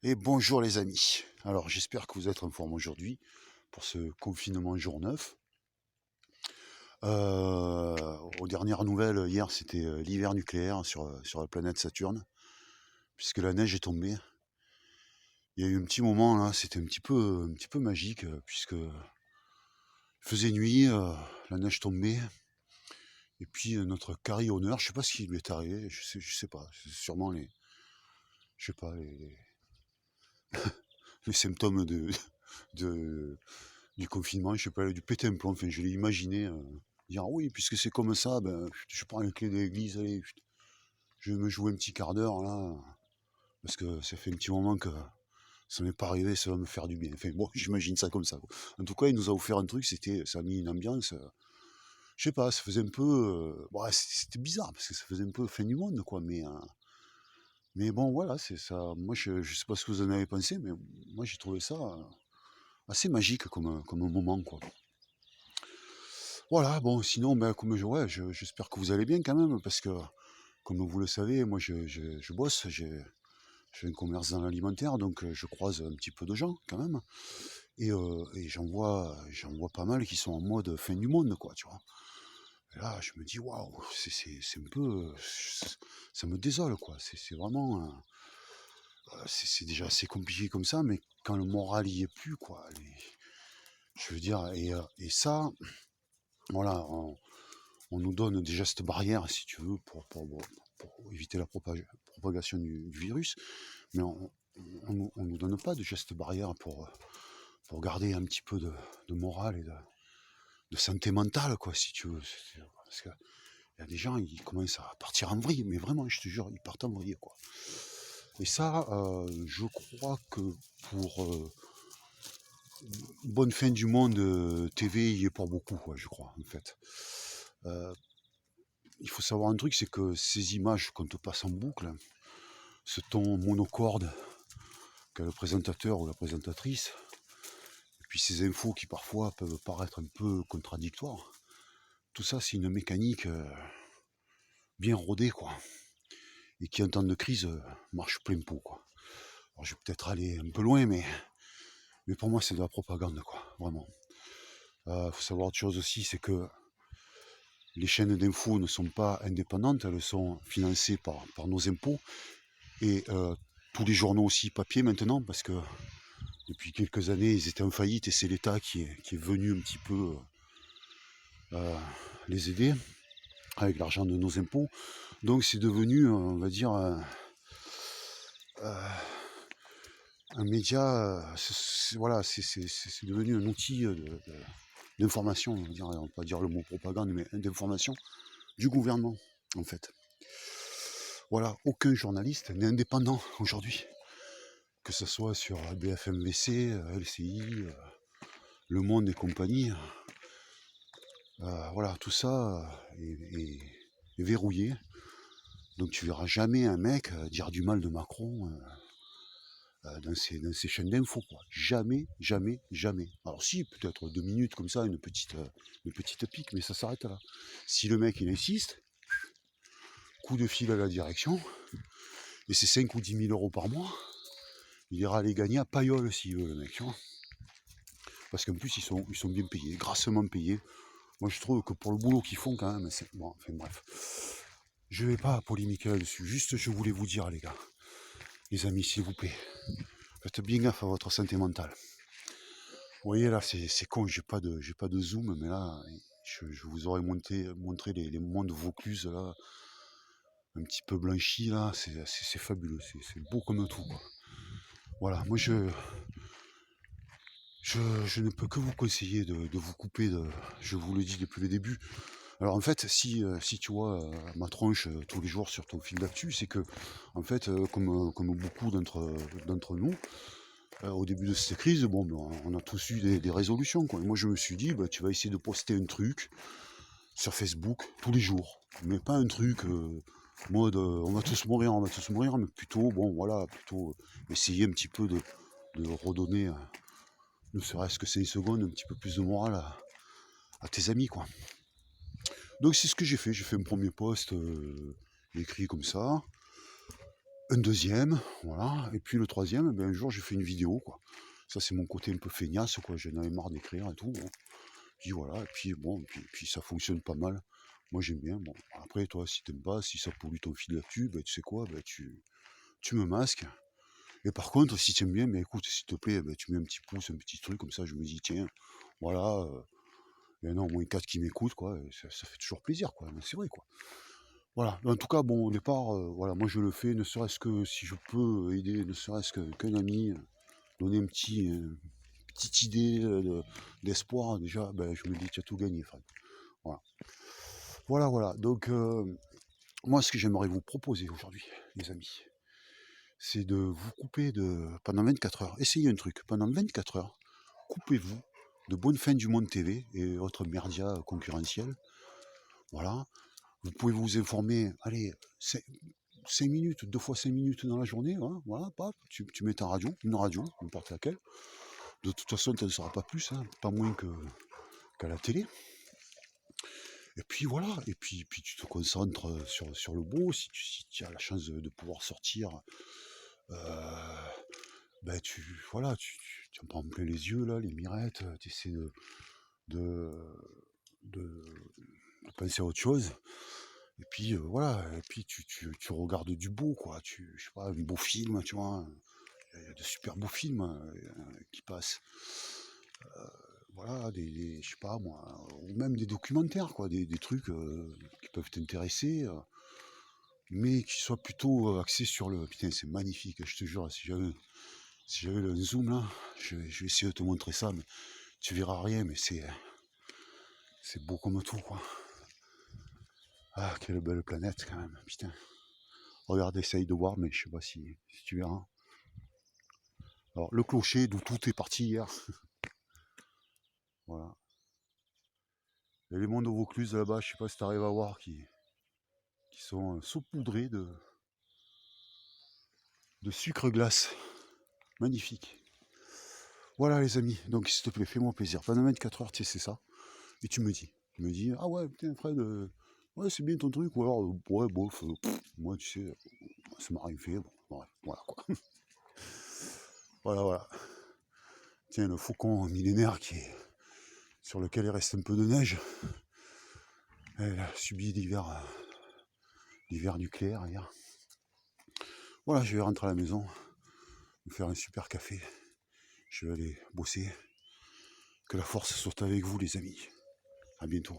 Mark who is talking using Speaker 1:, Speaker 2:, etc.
Speaker 1: Et bonjour les amis. Alors j'espère que vous êtes en forme aujourd'hui pour ce confinement jour 9. Aux dernières nouvelles, hier c'était l'hiver nucléaire sur la planète Saturne, puisque la neige est tombée. Il y a eu un petit moment là, c'était un petit peu magique, puisque il faisait nuit, la neige tombait, et puis notre carillonneur, je sais pas ce qui lui est arrivé, je sais pas, c'est sûrement je sais pas, les symptômes de, du confinement, je sais pas, du péter un plomb, enfin je l'ai imaginé dire ah oui, puisque c'est comme ça, ben je prends une clé de l'église, allez, je vais me jouer un petit quart d'heure là, parce que ça fait un petit moment que ça m'est pas arrivé, ça va me faire du bien. Enfin bon, j'imagine ça comme ça, quoi. En tout cas, il nous a offert un truc, ça a mis une ambiance, je sais pas, ça faisait un peu, ouais, c'était bizarre, parce que ça faisait un peu fin du monde, quoi, mais bon, voilà, c'est ça. Moi, je sais pas ce que vous en avez pensé, mais moi, j'ai trouvé ça assez magique comme un moment, quoi. Voilà, bon, sinon, ben, ouais, j'espère que vous allez bien quand même, parce que, comme vous le savez, moi, je bosse, j'ai un commerce dans l'alimentaire, donc je croise un petit peu de gens quand même, et j'en vois pas mal qui sont en mode fin du monde, quoi, tu vois. Et là, je me dis, waouh, c'est un peu, ça me désole, quoi. C'est vraiment, c'est déjà assez compliqué comme ça, mais quand le moral y est plus, quoi. Je veux dire, et ça, voilà, on nous donne des gestes barrières, si tu veux, pour éviter la propagation du virus, mais on nous donne pas de gestes barrières pour garder un petit peu de morale et de santé mentale, quoi, si tu veux. Parce qu'il y a des gens, ils commencent à partir en vrille, mais vraiment, je te jure, ils partent en vrille, quoi. Et ça, je crois que pour Bonne Fin du Monde TV, il y est pour beaucoup, quoi, je crois, en fait. Euh, il faut savoir un truc, c'est que ces images qu'on te passe en boucle, ce ton monocorde qu'a le présentateur ou la présentatrice, et puis ces infos qui parfois peuvent paraître un peu contradictoires, tout ça c'est une mécanique bien rodée, quoi, et qui en temps de crise marche plein pot, quoi. Alors je vais peut-être aller un peu loin, mais pour moi c'est de la propagande, quoi, vraiment. Faut savoir autre chose aussi, c'est que les chaînes d'infos ne sont pas indépendantes, elles sont financées par nos impôts, et tous les journaux aussi papier maintenant, parce que depuis quelques années ils étaient en faillite, et c'est l'État qui est venu un petit peu les aider avec l'argent de nos impôts. Donc c'est devenu, on va dire, un média, voilà, c'est devenu un outil d'information, on va pas dire le mot propagande, mais d'information du gouvernement, en fait. Voilà, aucun journaliste n'est indépendant aujourd'hui, que ce soit sur BFM-VC, LCI, Le Monde et compagnie. Voilà, tout ça est verrouillé. Donc tu verras jamais un mec dire du mal de Macron dans ces chaînes d'infos, quoi. Jamais, jamais, jamais. Alors si, peut-être 2 minutes comme ça, une petite pique, mais ça s'arrête là. Si le mec il insiste, coup de fil à la direction, et c'est 5 ou 10 000 euros par mois, il ira les gagner à paillole s'il veut, le mec, tu vois. Parce qu'en plus, ils sont bien payés, grassement payés. Moi, je trouve que pour le boulot qu'ils font, quand même, c'est... Bon, enfin bref. Je vais pas polémiquer là-dessus, juste je voulais vous dire, les gars, les amis, s'il vous plaît, faites bien gaffe à votre santé mentale. Vous voyez, là, c'est con, j'ai pas de zoom, mais là, je vous aurais montré les mondes Vaucluse, là, un petit peu blanchis, là, c'est fabuleux, c'est beau comme tout, quoi. Voilà, moi, je ne peux que vous conseiller de vous couper, je vous le dis depuis le début. Alors en fait, si tu vois ma tronche tous les jours sur ton fil d'actu, c'est que, en fait, comme beaucoup d'entre nous, au début de cette crise, bon, ben, on a tous eu des résolutions, quoi. Et moi je me suis dit, bah, tu vas essayer de poster un truc sur Facebook tous les jours, mais pas un truc mode on va tous mourir, mais plutôt, bon voilà, plutôt essayer un petit peu de redonner, ne serait-ce que 5 secondes, un petit peu plus de morale à tes amis, quoi. Donc c'est ce que j'ai fait un premier post écrit comme ça. un deuxième, voilà, et puis le troisième, ben, un jour j'ai fait une vidéo, quoi. Ça c'est mon côté un peu feignasse, quoi, j'en avais marre d'écrire et tout, bon. Puis voilà, et puis bon, puis ça fonctionne pas mal. Moi j'aime bien, bon. Après toi, si t'aimes pas, si ça pollue ton fil là-dessus, ben, tu sais quoi, ben, tu me masques. Et par contre, si tu aimes bien, mais écoute, s'il te plaît, ben, tu mets un petit pouce, un petit truc, comme ça je me dis, tiens, voilà, il y en a au moins 4 qui m'écoutent, quoi, et ça fait toujours plaisir, quoi, mais c'est vrai, quoi. Voilà, en tout cas, bon, au départ, voilà, moi je le fais, ne serait-ce que si je peux aider, ne serait-ce qu'un ami, donner petite idée d'espoir, déjà, ben, je me dis, tu as tout gagné, Fred. Voilà, voilà, voilà. Donc, moi, ce que j'aimerais vous proposer aujourd'hui, les amis, c'est de vous couper pendant 24 heures. Essayez un truc, pendant 24 heures, coupez-vous de Bonne Fin du Monde TV et autres médias concurrentiels. Voilà, vous pouvez vous informer, allez, 5 minutes, 2 fois 5 minutes dans la journée, hein, voilà, paf, tu mets ta radio, une radio, n'importe laquelle. De toute façon, tu ne sauras pas plus, hein, pas moins qu'à la télé. Et puis voilà, et puis tu te concentres sur le beau, si tu as la chance de pouvoir sortir, ben voilà, tu en prends plein les yeux, là, les mirettes, tu essaies de, de, de penser à autre chose. Et puis voilà, et puis tu regardes du beau, quoi. Je sais pas, un beau film, tu vois. Il y a de super beaux films qui passent. Voilà, je sais pas moi, ou même des documentaires, quoi, des trucs qui peuvent t'intéresser, mais qui soient plutôt axés sur le. Putain, c'est magnifique, je te jure, si j'avais le zoom là, je vais essayer de te montrer ça, mais tu verras rien, mais c'est beau comme tout, quoi. Ah, quelle belle planète quand même, putain. Regarde, essaye de voir, mais je sais pas si tu verras. Alors, le clocher d'où tout est parti hier. Voilà. Et les monts de Vaucluse là-bas, je sais pas si tu arrives à voir, qui sont saupoudrés de sucre glace. Magnifique. Voilà les amis, donc s'il te plaît, fais-moi plaisir. Pendant 24 heures, tu sais, c'est ça. Et tu me dis. Tu me dis, ah ouais, putain Fred, ouais c'est bien ton truc, ou alors, ouais, bof, moi tu sais, ça m'a rien fait, bon, ouais, voilà quoi. Voilà, voilà. Tiens, le faucon millénaire sur lequel il reste un peu de neige, elle a subi l'hiver nucléaire hier. Voilà, je vais rentrer à la maison, me faire un super café. Je vais aller bosser. Que la force soit avec vous les amis. À bientôt.